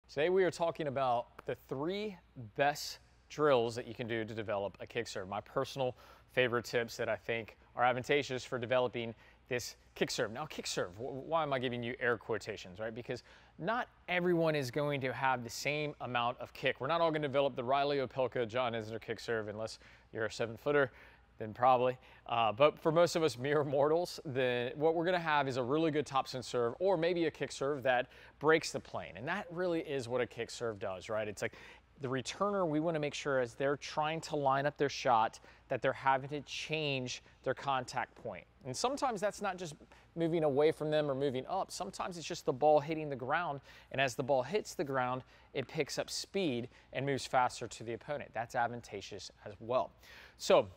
Today we are talking about the 3 best drills that you can do to develop a kick serve. My personal favorite tips that I think are advantageous for developing this kick serve. Now, kick serve, why am I giving you air quotations, right? Because not everyone is going to have the same amount of kick. We're not all going to develop the Riley Opelka, John Isner kick serve unless you're a 7-footer. Then probably. But for most of us mere mortals, what we're gonna have is a really good topspin serve or maybe a kick serve that breaks the plane. And that really is what a kick serve does, right? It's like the returner, we wanna make sure as they're trying to line up their shot that they're having to change their contact point. And sometimes that's not just moving away from them or moving up. Sometimes it's just the ball hitting the ground. And as the ball hits the ground, it picks up speed and moves faster to the opponent. That's advantageous as well. So,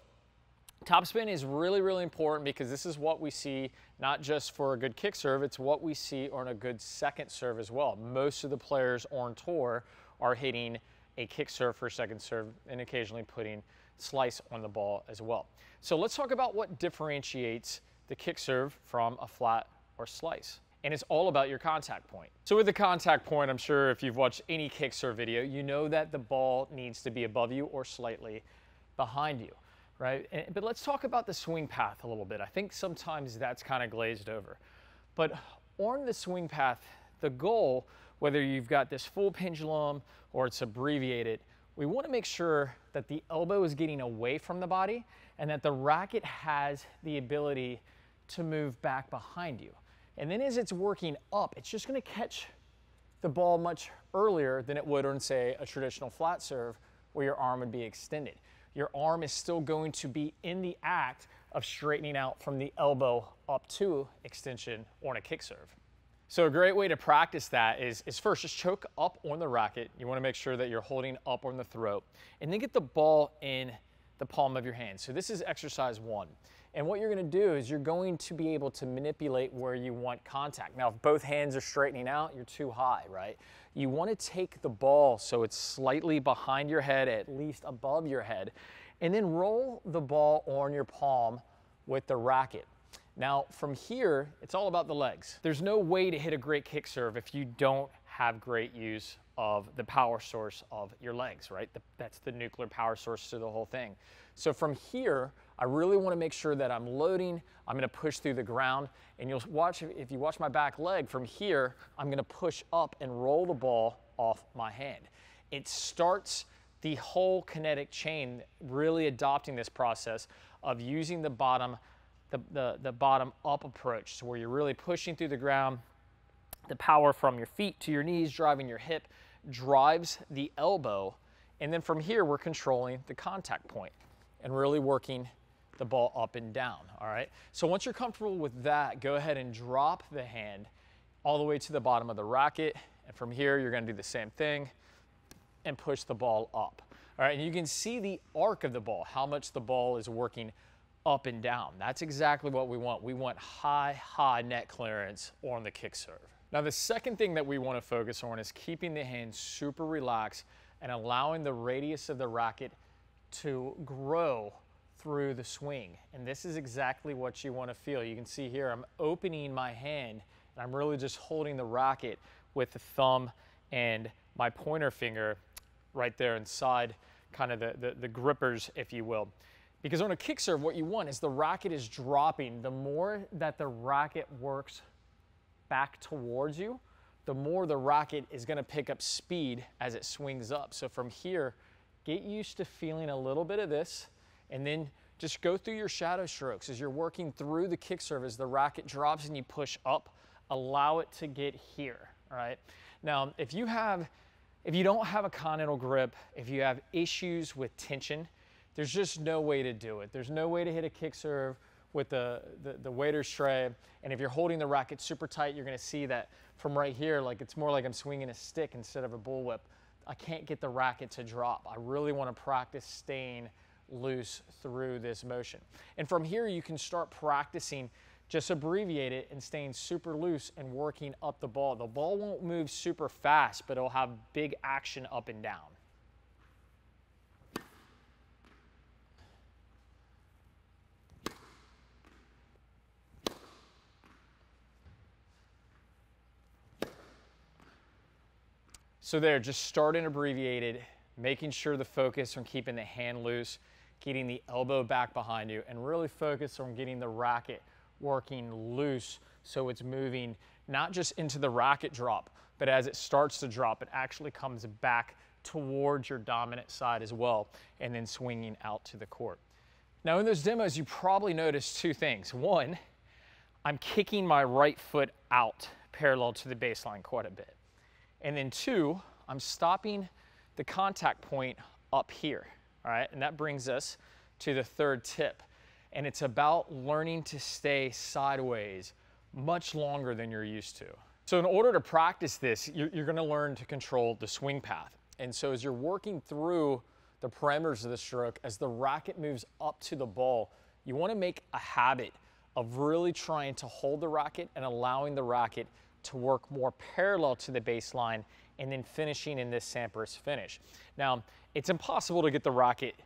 topspin is really, really important because this is what we see not just for a good kick serve, it's what we see on a good second serve as well. Most of the players on tour are hitting a kick serve for a second serve and occasionally putting slice on the ball as well. So let's talk about what differentiates the kick serve from a flat or slice. And it's all about your contact point. So with the contact point, I'm sure if you've watched any kick serve video, you know that the ball needs to be above you or slightly behind you. Right? But let's talk about the swing path a little bit. I think sometimes that's kind of glazed over. But on the swing path, the goal, whether you've got this full pendulum or it's abbreviated, we want to make sure that the elbow is getting away from the body and that the racket has the ability to move back behind you. And then as it's working up, it's just going to catch the ball much earlier than it would on, say, a traditional flat serve where your arm would be extended. Your arm is still going to be in the act of straightening out from the elbow up to extension on a kick serve. So a great way to practice that is first just choke up on the racket. You want to make sure that you're holding up on the throat and then get the ball in the palm of your hand. So this is exercise 1. And what you're going to do is you're going to be able to manipulate where you want contact. Now, if both hands are straightening out, you're too high, right? You want to take the ball so it's slightly behind your head, at least above your head, and then roll the ball on your palm with the racket. Now, from here, it's all about the legs. There's no way to hit a great kick serve if you don't have great use of the power source of your legs, right? That's the nuclear power source to the whole thing. So from here, I really want to make sure that I'm loading, I'm going to push through the ground, and you'll watch, if you watch my back leg, from here, I'm going to push up and roll the ball off my hand. It starts the whole kinetic chain, really adopting this process of using the bottom up approach, so where you're really pushing through the ground. The power from your feet to your knees, driving your hip, drives the elbow. And then from here, we're controlling the contact point and really working the ball up and down, all right? So once you're comfortable with that, go ahead and drop the hand all the way to the bottom of the racket. And from here, you're gonna do the same thing and push the ball up. All right, and you can see the arc of the ball, how much the ball is working up and down. That's exactly what we want. We want high net clearance on the kick serve. Now, the second thing that we want to focus on is keeping the hand super relaxed and allowing the radius of the racket to grow through the swing. And this is exactly what you want to feel. You can see here, I'm opening my hand and I'm really just holding the racket with the thumb and my pointer finger right there inside kind of the grippers, if you will. Because on a kick serve, what you want is the racket is dropping. The more that the racket works back towards you, the more the racket is going to pick up speed as it swings up. So from here, get used to feeling a little bit of this, and then just go through your shadow strokes as you're working through the kick serve. As the racket drops and you push up, allow it to get here, all right? Now, if you don't have a continental grip, if you have issues with tension, there's just no way to do it. There's no way to hit a kick serve with the waiter's tray. And if you're holding the racket super tight, you're gonna see that from right here, like it's more like I'm swinging a stick instead of a bullwhip. I can't get the racket to drop. I really wanna practice staying loose through this motion. And from here, you can start practicing, just abbreviate it and staying super loose and working up the ball. The ball won't move super fast, but it'll have big action up and down. So there, just starting abbreviated, making sure the focus on keeping the hand loose, getting the elbow back behind you, and really focus on getting the racket working loose so it's moving not just into the racket drop, but as it starts to drop, it actually comes back towards your dominant side as well, and then swinging out to the court. Now in those demos, you probably noticed two things. One, I'm kicking my right foot out parallel to the baseline quite a bit. And then two, I'm stopping the contact point up here, all right? And that brings us to the third tip. And it's about learning to stay sideways much longer than you're used to. So in order to practice this, you're gonna learn to control the swing path. And so as you're working through the parameters of the stroke, as the racket moves up to the ball, you wanna make a habit of really trying to hold the racket and allowing the racket to work more parallel to the baseline and then finishing in this Sampras finish. Now, it's impossible to get the racket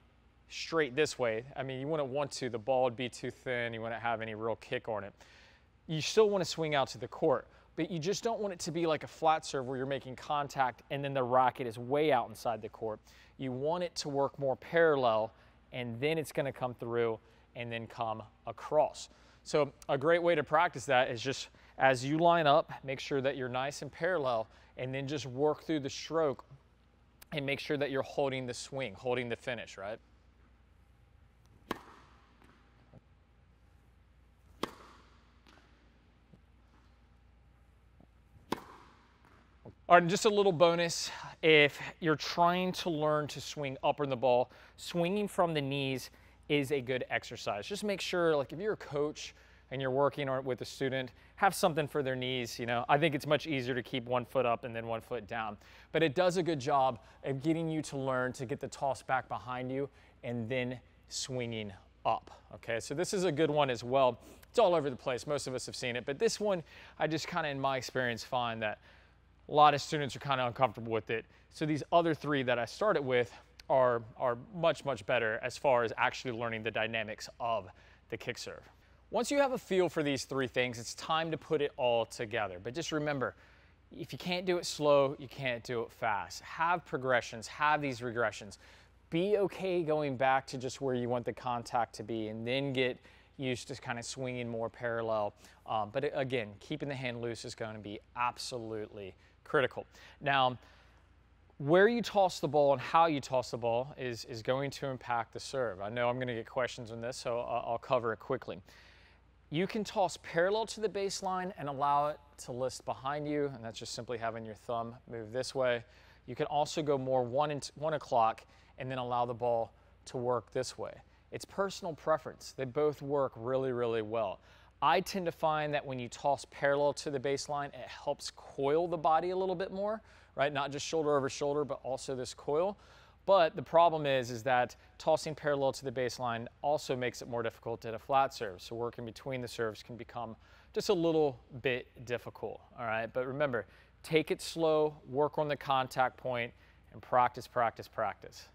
straight this way. I mean, you wouldn't want to, the ball would be too thin, you wouldn't have any real kick on it. You still want to swing out to the court, but you just don't want it to be like a flat serve where you're making contact and then the racket is way out inside the court. You want it to work more parallel, and then it's going to come through and then come across. So a great way to practice that is just as you line up, make sure that you're nice and parallel, and then just work through the stroke and make sure that you're holding the swing, holding the finish, right? All right, and just a little bonus, if you're trying to learn to swing up on the ball, swinging from the knees is a good exercise. Just make sure, like if you're a coach and you're working with a student, have something for their knees, you know. I think it's much easier to keep one foot up and then one foot down. But it does a good job of getting you to learn to get the toss back behind you and then swinging up, okay? So this is a good one as well. It's all over the place. Most of us have seen it. But this one, I just kind of, in my experience, find that a lot of students are kind of uncomfortable with it. So these other three that I started with are much, much better as far as actually learning the dynamics of the kick serve. Once you have a feel for these three things, it's time to put it all together. But just remember, if you can't do it slow, you can't do it fast. Have progressions, have these regressions. Be okay going back to just where you want the contact to be, and then get used to kind of swinging more parallel. But again, keeping the hand loose is going to be absolutely critical. Now, where you toss the ball and how you toss the ball is going to impact the serve. I know I'm going to get questions on this, so I'll cover it quickly. You can toss parallel to the baseline and allow it to list behind you, and that's just simply having your thumb move this way. You can also go more one o'clock and then allow the ball to work this way. It's personal preference. They both work really, really well. I tend to find that when you toss parallel to the baseline, it helps coil the body a little bit more, right? Not just shoulder over shoulder, but also this coil. But the problem is that tossing parallel to the baseline also makes it more difficult to hit a flat serve. So working between the serves can become just a little bit difficult, all right? But remember, take it slow, work on the contact point, and practice, practice, practice.